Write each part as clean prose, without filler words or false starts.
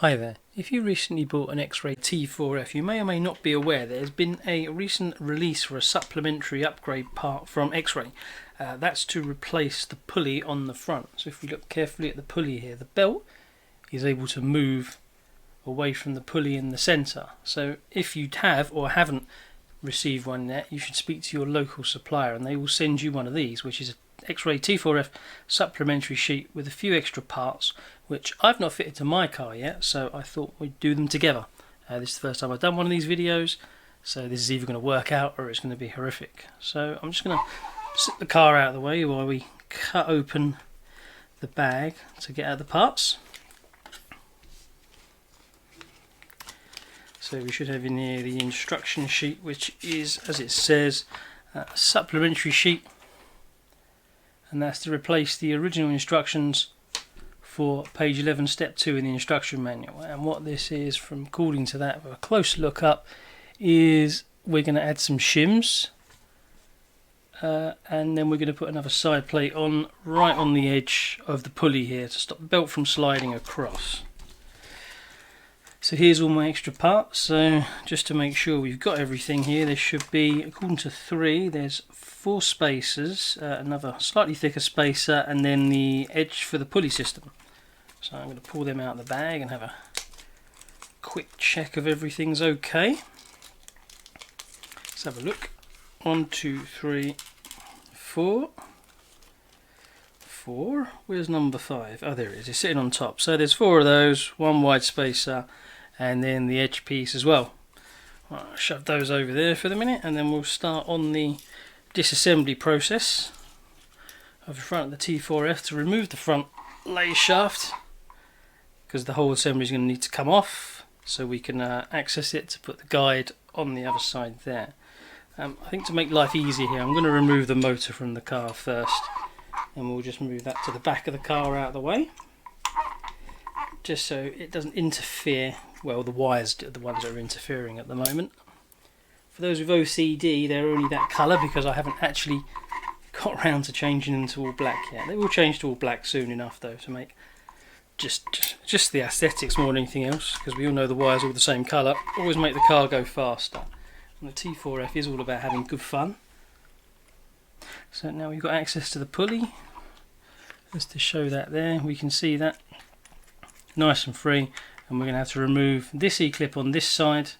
Hi there. If you recently bought an Xray T4F, you may or may not be aware there's been a recent release for a supplementary upgrade part from Xray. That's to replace the pulley on the front. So if we look carefully at the pulley here, the belt is able to move away from the pulley in the centre. So if you have or haven't received one yet, you should speak to your local supplier and they will send you one of these, which is a Xray T4F supplementary sheet with a few extra parts which I've not fitted to my car yet, so I thought we'd do them together. This is the first time I've done one of these videos, so this is either going to work out or it's going to be horrific. So I'm just going to sit the car out of the way while we cut open the bag to get out the parts. So we should have in here the instruction sheet, which is, as it says, a supplementary sheet, and that's to replace the original instructions for page 11 step 2 in the instruction manual. And what this is, from according to that, a close look up, is we're going to add some shims and then we're going to put another side plate on right on the edge of the pulley here to stop the belt from sliding across. So here's all my extra parts. So just to make sure we've got everything here, there should be, according to 3, there's 4 spacers, another slightly thicker spacer, and then the edge for the pulley system. So I'm going to pull them out of the bag and have a quick check of everything's okay. Let's have a look. 1, 2, 3, 4. 4. Where's number 5? Oh, there it is. It's sitting on top. So there's 4 of those, 1 wide spacer, and then the edge piece as well. I'll shove those over there for the minute, and then we'll start on the disassembly process of the front of the T4F to remove the front lay shaft, because the whole assembly is going to need to come off so we can access it to put the guide on the other side there. I think to make life easier here, I'm going to remove the motor from the car first, and we'll just move that to the back of the car out of the way, just so it doesn't interfere. Well, the wires are the ones that are interfering at the moment. For those with OCD, they're only that colour because I haven't actually got around to changing them to all black yet. They will change to all black soon enough though, to make just the aesthetics more than anything else, because we all know the wires are all the same colour, always make the car go faster. And the T4F is all about having good fun. So now we've got access to the pulley. Just to show that there, we can see that nice and free, and we're going to have to remove this E-clip on this side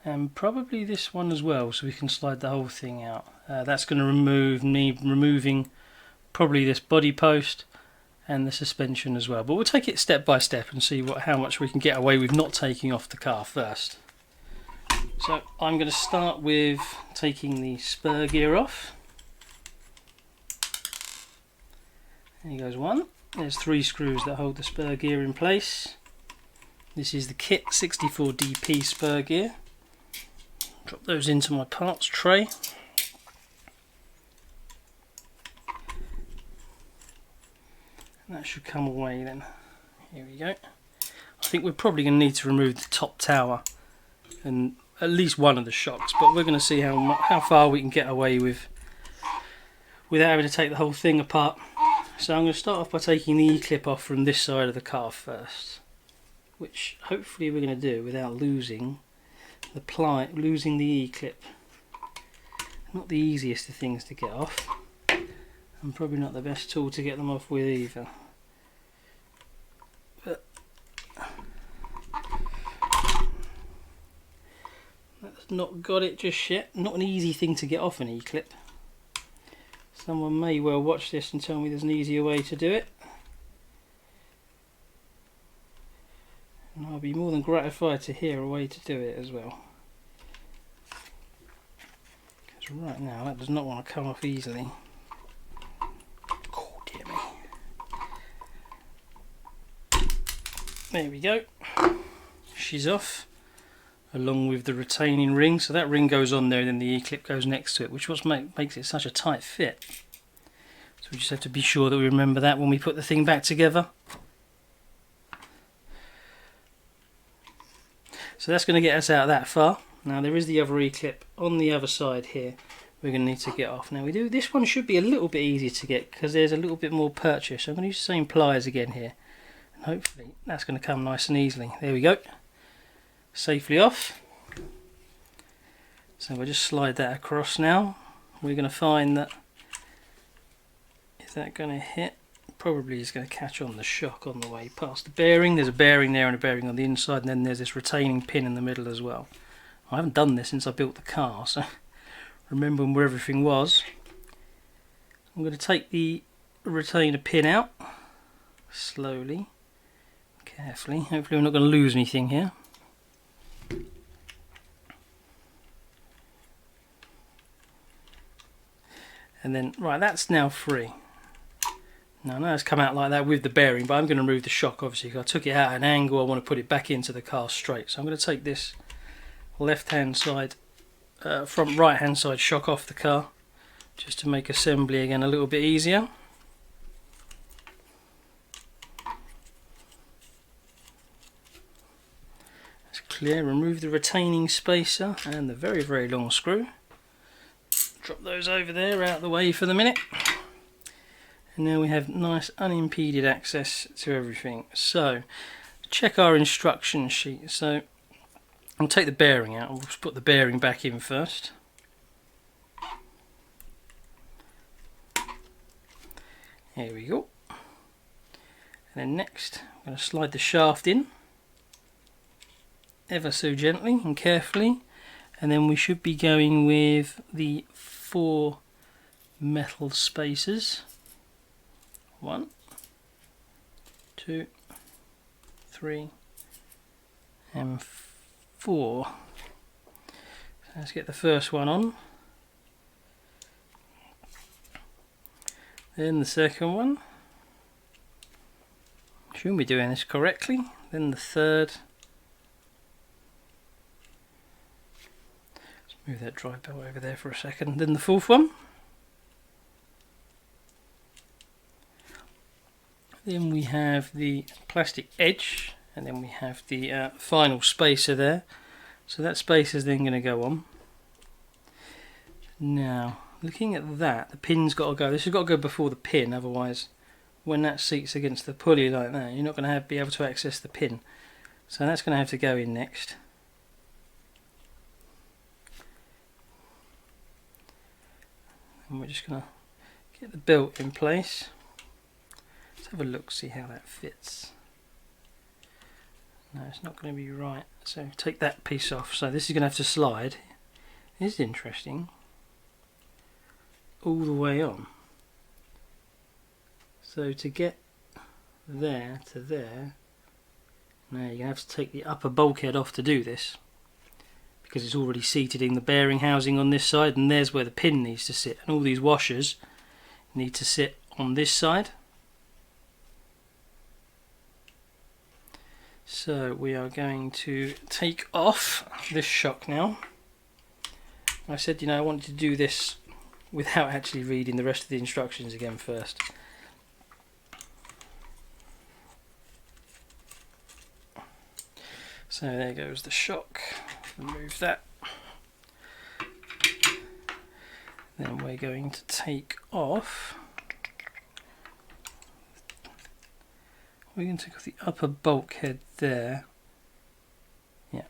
and probably this one as well, so we can slide the whole thing out. That's going to need removing probably this body post and the suspension as well, but we'll take it step by step and see how much we can get away with not taking off the car first. So I'm going to start with taking the spur gear off. There goes one. There's 3 screws that hold the spur gear in place. This is the kit 64DP spur gear. Drop those into my parts tray. And that should come away then. Here we go. I think we're probably going to need to remove the top tower and at least one of the shocks, but we're going to see how far we can get away with without having to take the whole thing apart. So I'm going to start off by taking the E-clip off from this side of the car first, which hopefully we're going to do without losing the E-clip. Not the easiest of things to get off, and probably not the best tool to get them off with either. But that's not got it just yet. Not an easy thing to get off an E-clip. Someone may well watch this and tell me there's an easier way to do it, and I'll be more than gratified to hear a way to do it as well, because right now that does not want to come off easily. Oh dear me. There we go, she's off, along with the retaining ring. So that ring goes on there and then the E-clip goes next to it, which makes it such a tight fit. So we just have to be sure that we remember that when we put the thing back together. So that's going to get us out that far. Now there is the other E-clip on the other side here we're going to need to get off. Now this one should be a little bit easier to get because there's a little bit more purchase. So I'm going to use the same pliers again here. hopefully that's going to come nice and easily. There we go, safely off. So we'll just slide that across now. We're going to find that, is that going to hit? Probably is going to catch on the shock on the way past the bearing. There's a bearing there and a bearing on the inside, and then there's this retaining pin in the middle as well. I haven't done this since I built the car, so remembering where everything was. I'm going to take the retainer pin out slowly, carefully. Hopefully we're not going to lose anything here. And then, right, that's now free. Now I know it's come out like that with the bearing, but I'm going to remove the shock obviously because I took it out at an angle. I want to put it back into the car straight. So I'm going to take this left hand side, front right hand side shock off the car, just to make assembly again a little bit easier. That's clear. Remove the retaining spacer and the very, very long screw. Drop those over there out of the way for the minute. And now we have nice unimpeded access to everything. So check our instruction sheet. So I'll take the bearing out. We'll just put the bearing back in first. Here we go. And then next I'm going to slide the shaft in ever so gently and carefully, and then we should be going with the 4 metal spacers. 1, 2, 3 and 4. So let's get the first one on, then the second one. Shouldn't be doing this correctly. Then the third. Let's move that drive belt over there for a second. Then the fourth one. Then we have the plastic edge, and then we have the final spacer there. So that spacer is then going to go on. Now, looking at that, the pin's got to go. This has got to go before the pin, otherwise, when that seats against the pulley like that, you're not going to be able to access the pin. So that's going to have to go in next. And we're just going to get the belt in place. Let's have a look, see how that fits. No, it's not going to be right. So take that piece off. So this is going to have to slide. This is interesting. All the way on. So to get there to there, now you're going to have to take the upper bulkhead off to do this, because it's already seated in the bearing housing on this side, and there's where the pin needs to sit, and all these washers need to sit on this side. So we are going to take off this shock now. I said, you know, I wanted to do this without actually reading the rest of the instructions again first. So there goes the shock. Remove that. Then we're going to take off. We're going to take off the upper bulkhead there. Yeah.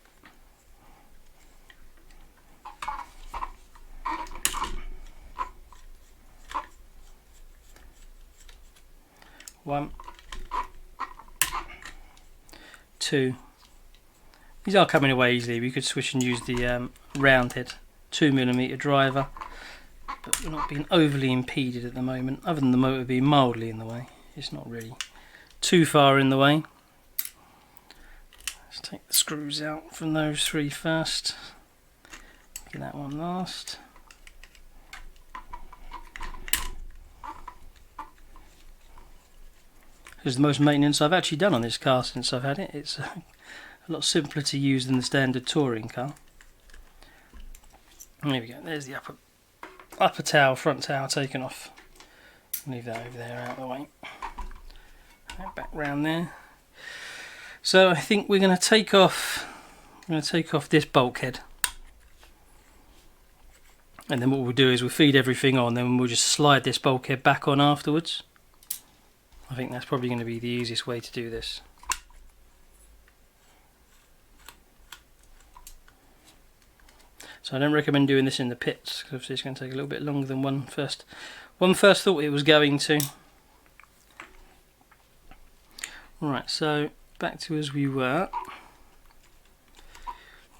One, two. These are coming away easily. We could switch and use the round head 2mm driver, but we're not being overly impeded at the moment, other than the motor being mildly in the way. It's not really too far in the way. Let's take the screws out from those 3 first. Get that one last. This is the most maintenance I've actually done on this car since I've had it. It's a lot simpler to use than the standard touring car. There we go. There's the upper towel, front towel taken off. Leave that over there out of the way. Back round there. So I think we're going to take off. I'm going to take off this bulkhead, and then what we'll do is we'll feed everything on. Then we'll just slide this bulkhead back on afterwards. I think that's probably going to be the easiest way to do this. So I don't recommend doing this in the pits, because obviously it's going to take a little bit longer than one first thought it was going to. Right, so back to as we were.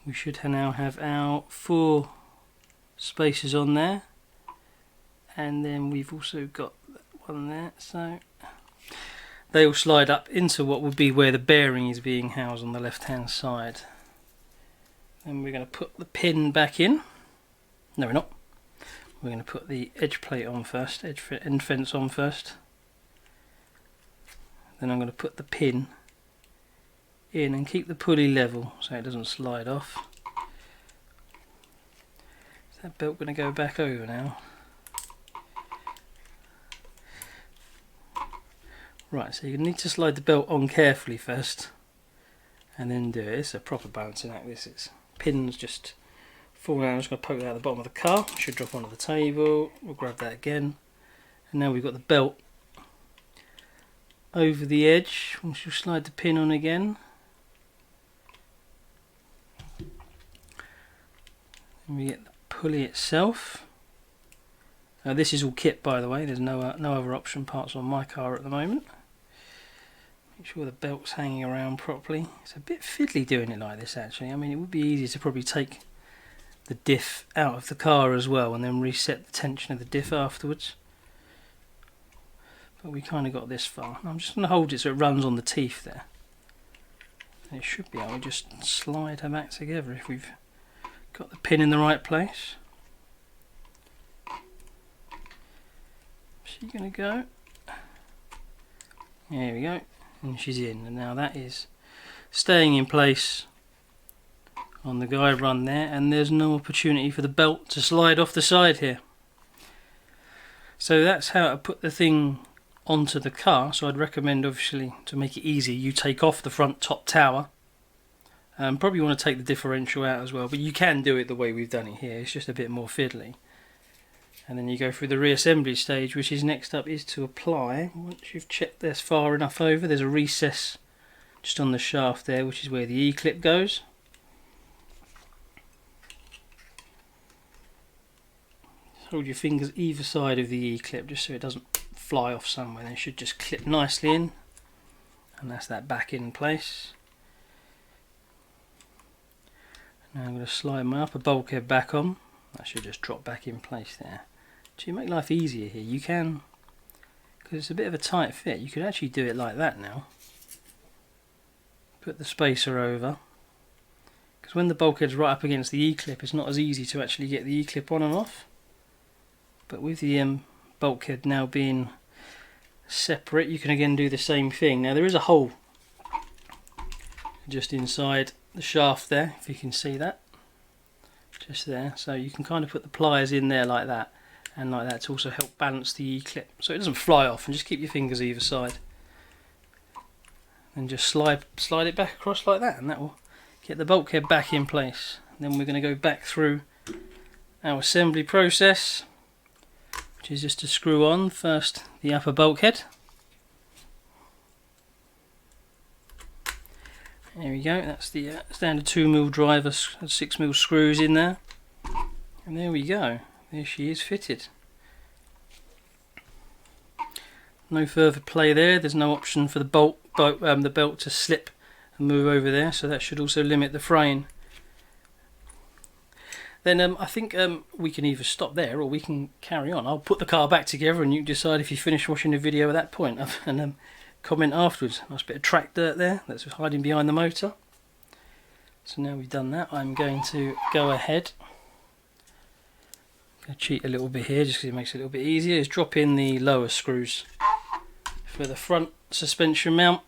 We should now have our 4 spacers on there, and then we've also got one there, so they will slide up into what would be where the bearing is being housed on the left hand side. Then we're going to put the pin back in. No, we're not. We're going to put the edge plate on first, end fence on first. Then I'm going to put the pin in and keep the pulley level so it doesn't slide off. Is that belt going to go back over now? Right, so you need to slide the belt on carefully first and then do it. It's a proper balancing act, this is. Pins just fall down. I'm just going to poke that out the bottom of the car. Should drop onto the table. We'll grab that again. And now we've got the belt over the edge. We'll slide the pin on again. And we get the pulley itself. Now this is all kit, by the way. There's no other option parts on my car at the moment. Make sure the belt's hanging around properly. It's a bit fiddly doing it like this actually. I mean, it would be easier to probably take the diff out of the car as well and then reset the tension of the diff afterwards. But we kind of got this far. I'm just going to hold it so it runs on the teeth there. And it should be able to just slide her back together if we've got the pin in the right place. She's going to go. There we go. And she's in, and now that is staying in place on the guide run there, and there's no opportunity for the belt to slide off the side here. So that's how to put the thing onto the car. So I'd recommend, obviously, to make it easy, you take off the front top tower. Probably want to take the differential out as well, but you can do it the way we've done it here. It's just a bit more fiddly. And then you go through the reassembly stage, which is next up is to apply. Once you've checked this far enough over, there's a recess just on the shaft there, which is where the E-clip goes. Hold your fingers either side of the E-clip just so it doesn't fly off somewhere. They should just clip nicely in, and that's that back in place. Now I'm going to slide my upper bulkhead back on. That should just drop back in place there. To make life easier here, you can, because it's a bit of a tight fit, you could actually do it like that now. Put the spacer over, because when the bulkhead's right up against the E-clip, it's not as easy to actually get the E-clip on and off. But with the bulkhead now being separate, you can again do the same thing. Now there is a hole just inside the shaft there, if you can see that. Just there, so you can kind of put the pliers in there like that and like that to also help balance the E-clip so it doesn't fly off, and just keep your fingers either side and just slide it back across like that, and that will get the bulkhead back in place. And then we're going to go back through our assembly process, which is just to screw on first the upper bulkhead. There we go, that's the standard 2mm driver, 6mm screws in there. And there we go, there she is fitted. No further play there, there's no option for the belt to slip and move over there, so that should also limit the fraying. Then I think we can either stop there or we can carry on. I'll put the car back together and you can decide if you finish watching the video at that point. And comment afterwards. Nice bit of track dirt there that's hiding behind the motor. So now we've done that, I'm going to go ahead. I'm going to cheat a little bit here just because it makes it a little bit easier. Is drop in the lower screws for the front suspension mount.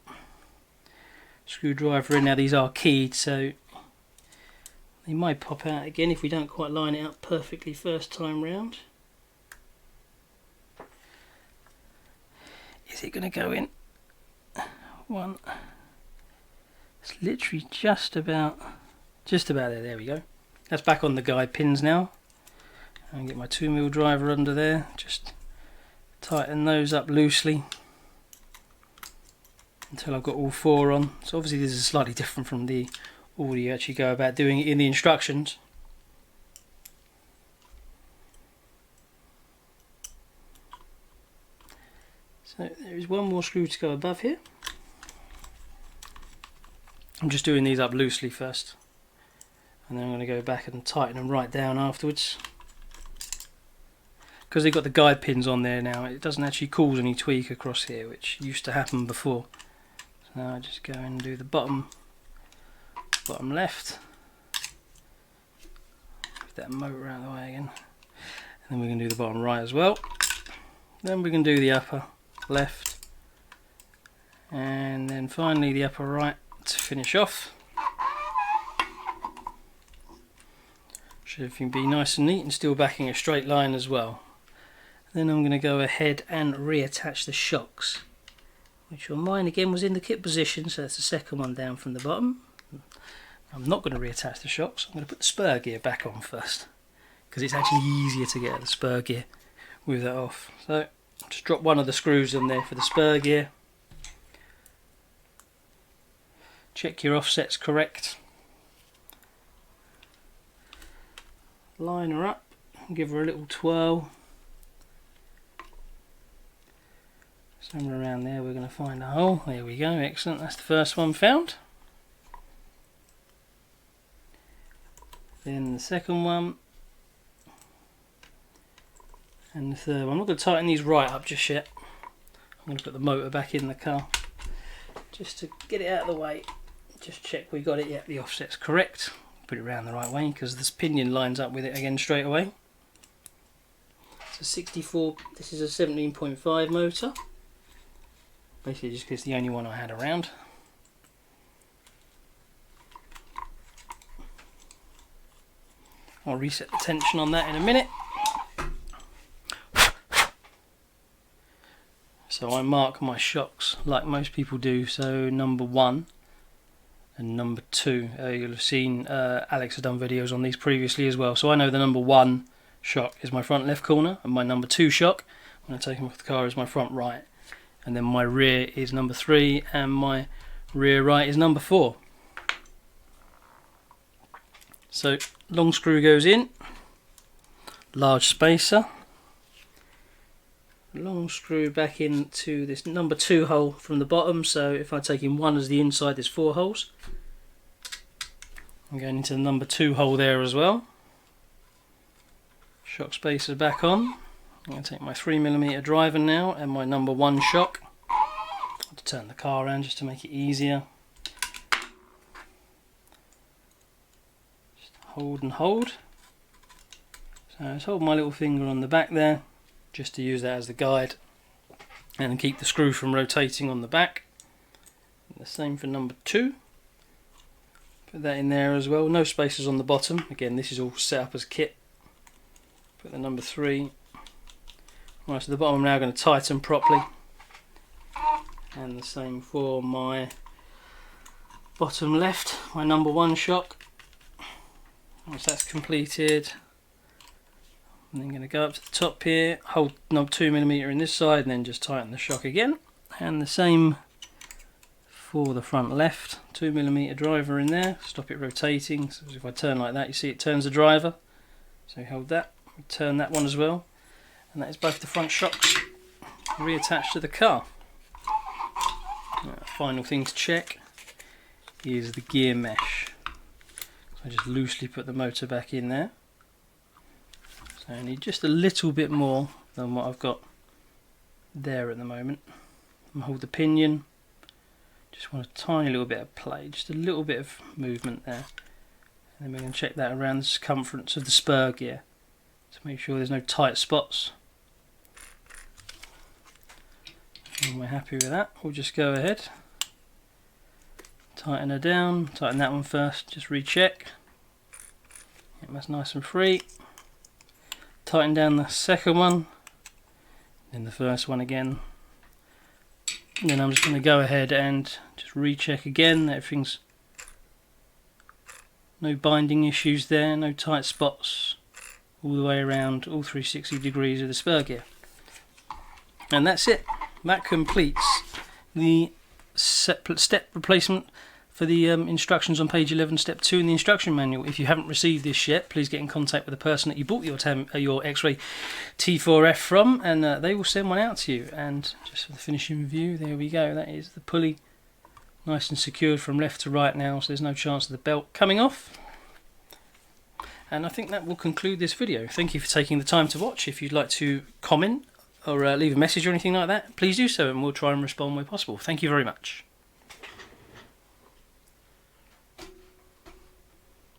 Screwdriver in. Now these are keyed, so they might pop out again if we don't quite line it up perfectly first time round. Is it going to go in? One. It's literally just about there. There we go. That's back on the guide pins now. And get my 2mm driver under there. Just tighten those up loosely. until I've got all 4 on. So obviously this is slightly different from the order you actually go about doing it in the instructions. So there is 1 more screw to go above here. I'm just doing these up loosely first, and then I'm going to go back and tighten them right down afterwards. Because they've got the guide pins on there now, it doesn't actually cause any tweak across here, which used to happen before. So now I just go and do the bottom left. Move that motor out of the way again. And then we can do the bottom right as well. Then we can do the upper left. And then finally the upper right to finish off. Should everything be nice and neat and still backing a straight line as well. Then I'm going to go ahead and reattach the shocks, which on mine again was in the kit position, so that's the second one down from the bottom. I'm not going to reattach the shocks, I'm going to put the spur gear back on first, because it's actually easier to get the spur gear with that off. So just drop one of the screws in there for the spur gear. Check your offsets correct. Line her up, give her a little twirl. Somewhere around there we're going to find a hole. There we go, excellent, that's the first one found. Then the second one. And the third one. I'm not going to tighten these right up just yet. I'm going to put the motor back in the car, just to get it out of the way. Just check we got it, yeah, the offset's correct. Put it around the right way because this pinion lines up with it again straight away. It's a 64, this is a 17.5 motor. Basically just because it's the only one I had around. I'll reset the tension on that in a minute. So I mark my shocks like most people do, so number 1 and number 2. You'll have seen Alex has done videos on these previously as well, so I know the number 1 shock is my front left corner, and my number 2 shock, when I take them off the car, is my front right. And then my rear is number 3 and my rear right is number 4. So long screw goes in, large spacer, long screw back into this number 2 hole from the bottom. So if I take in 1 as the inside, there's 4 holes. I'm going into the number 2 hole there as well. Shock spacer back on. I'm going to take my 3mm driver now and my number 1 shock. I'll have to turn the car around just to make it easier. Just hold and hold. So I just hold my little finger on the back there, just to use that as the guide, and keep the screw from rotating on the back. And the same for number 2. Put that in there as well. No spacers on the bottom. Again, this is all set up as kit. Put the number 3. Right, so the bottom I'm now going to tighten properly, and the same for my bottom left, my number 1 shock. Once that's completed, I'm then going to go up to the top here, hold number 2mm in this side, and then just tighten the shock again. And the same for the front left, 2mm driver in there, stop it rotating. So if I turn like that, you see it turns the driver. So hold that, turn that one as well. And that is both the front shocks reattached to the car. Final thing to check is the gear mesh. So I just loosely put the motor back in there. So I need just a little bit more than what I've got there at the moment. And hold the pinion. Just want a tiny little bit of play, just a little bit of movement there. And then we're going to check that around the circumference of the spur gear to make sure there's no tight spots. And we're happy with that. We'll just go ahead, tighten her down, tighten that one first, just recheck. Yep, that's nice and free. Tighten down the second one, then the first one again. And then I'm just going to go ahead and just recheck again that everything's no binding issues there, no tight spots all the way around, all 360 degrees of the spur gear. And that's it. That completes the step replacement for the instructions on page 11, step 2 in the instruction manual. If you haven't received this yet, please get in contact with the person that you bought your Xray T4F from, and they will send one out to you. And just for the finishing view, there we go. That is the pulley, nice and secured from left to right now, so there's no chance of the belt coming off. And I think that will conclude this video. Thank you for taking the time to watch. If you'd like to comment or leave a message or anything like that, please do so, and we'll try and respond where possible. Thank you very much.